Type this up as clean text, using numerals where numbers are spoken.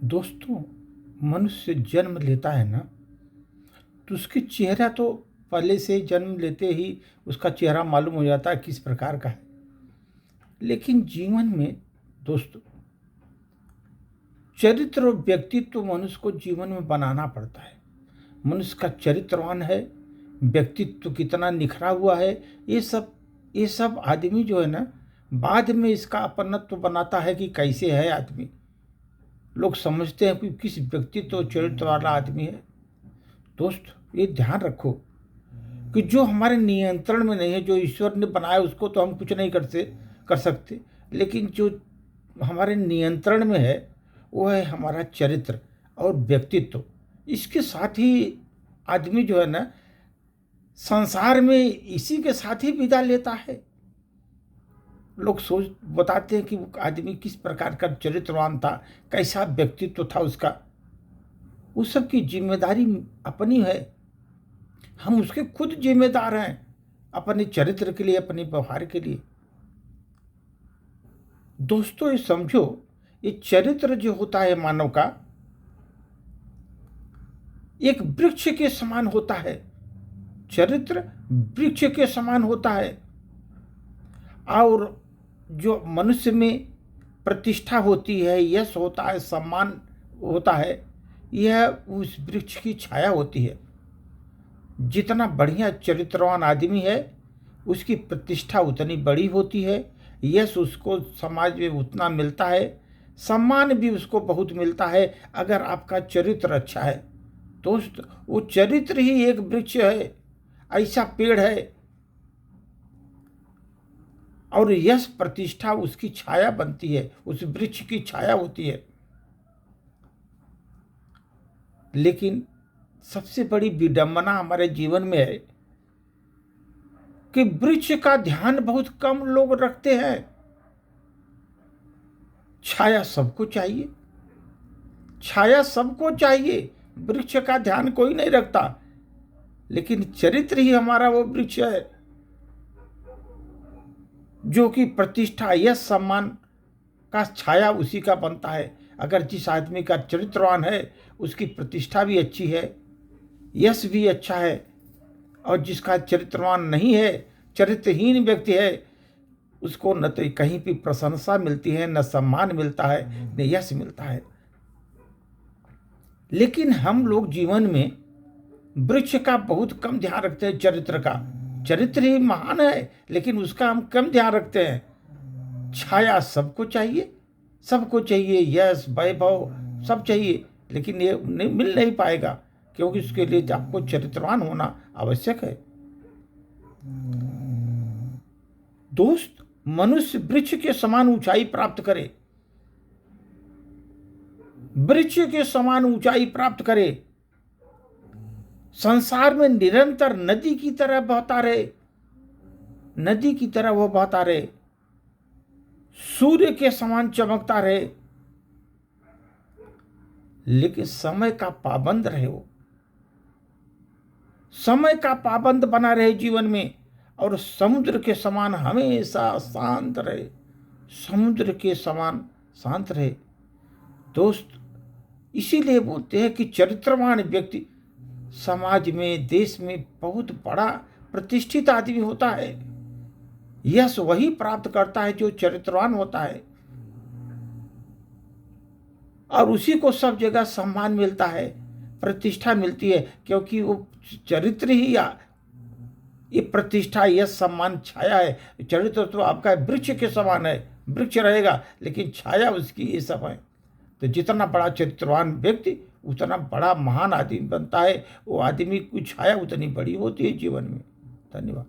दोस्तों, मनुष्य जन्म लेता है ना, तो उसके चेहरा तो पहले से जन्म लेते ही उसका चेहरा मालूम हो जाता है किस प्रकार का है। लेकिन जीवन में दोस्तों, चरित्र और व्यक्तित्व तो मनुष्य को जीवन में बनाना पड़ता है। मनुष्य का चरित्रवान है, व्यक्तित्व कितना निखरा हुआ है, ये सब आदमी जो है ना, बाद में इसका अपनत्व बनाता है कि कैसे है आदमी। लोग समझते हैं कि किस व्यक्तित्व और चरित्र वाला आदमी है। दोस्त, ये ध्यान रखो कि जो हमारे नियंत्रण में नहीं है, जो ईश्वर ने बनाया उसको तो हम कुछ नहीं कर सकते, लेकिन जो हमारे नियंत्रण में है वो है हमारा चरित्र और व्यक्तित्व। इसके साथ ही आदमी जो है ना, संसार में इसी के साथ ही विदा लेता है। लोग बताते हैं कि वो आदमी किस प्रकार का चरित्रवान था, कैसा व्यक्तित्व था उसका। उस सब की जिम्मेदारी अपनी है। हम उसके खुद जिम्मेदार हैं, अपने चरित्र के लिए, अपने व्यवहार के लिए। दोस्तों, ये समझो, ये चरित्र जो होता है मानव का, एक वृक्ष के समान होता है। चरित्र वृक्ष के समान होता है। और जो मनुष्य में प्रतिष्ठा होती है, यश होता है, सम्मान होता है, यह उस वृक्ष की छाया होती है। जितना बढ़िया चरित्रवान आदमी है, उसकी प्रतिष्ठा उतनी बड़ी होती है, यश उसको समाज में उतना मिलता है, सम्मान भी उसको बहुत मिलता है अगर आपका चरित्र अच्छा है। दोस्त, वो चरित्र ही एक वृक्ष है, ऐसा पेड़ है, और यश प्रतिष्ठा उसकी छाया बनती है, उस वृक्ष की छाया होती है। लेकिन सबसे बड़ी विडंबना हमारे जीवन में है कि वृक्ष का ध्यान बहुत कम लोग रखते हैं। छाया सबको चाहिए, छाया सबको चाहिए, वृक्ष का ध्यान कोई नहीं रखता। लेकिन चरित्र ही हमारा वो वृक्ष है जो कि प्रतिष्ठा, यश, सम्मान का छाया उसी का बनता है। अगर जिस आदमी का चरित्रवान है, उसकी प्रतिष्ठा भी अच्छी है, यश भी अच्छा है, और जिसका चरित्रवान नहीं है, चरित्रहीन व्यक्ति है, उसको न तो कहीं भी प्रशंसा मिलती है, न सम्मान मिलता है, न यश मिलता है। लेकिन हम लोग जीवन में वृक्ष का बहुत कम ध्यान रखते हैं। चरित्र का, चरित्र ही महान है, लेकिन उसका हम कम ध्यान रखते हैं। छाया सबको चाहिए, सबको चाहिए, यश, वैभव सब चाहिए, लेकिन ये मिल नहीं पाएगा, क्योंकि उसके लिए आपको चरित्रवान होना आवश्यक है। दोस्त, मनुष्य वृक्ष के समान ऊंचाई प्राप्त करे, वृक्ष के समान ऊंचाई प्राप्त करे, संसार में निरंतर नदी की तरह बहता रहे, नदी की तरह वो बहता रहे, सूर्य के समान चमकता रहे, लेकिन समय का पाबंद रहे, वो समय का पाबंद बना रहे जीवन में, और समुद्र के समान हमेशा शांत रहे, समुद्र के समान शांत रहे। दोस्त, इसीलिए बोलते हैं कि चरित्रवान व्यक्ति समाज में, देश में बहुत बड़ा प्रतिष्ठित आदमी होता है। यश वही प्राप्त करता है जो चरित्रवान होता है, और उसी को सब जगह सम्मान मिलता है, प्रतिष्ठा मिलती है, क्योंकि वो चरित्र ही ये प्रतिष्ठा, यश, सम्मान, छाया है। चरित्र तो आपका वृक्ष के समान है, वृक्ष रहेगा, लेकिन छाया उसकी ये सब है। तो जितना बड़ा चरित्रवान व्यक्ति उतना बड़ा महान आदमी बनता है, वो आदमी की छाया उतनी बड़ी होती है जीवन में। धन्यवाद।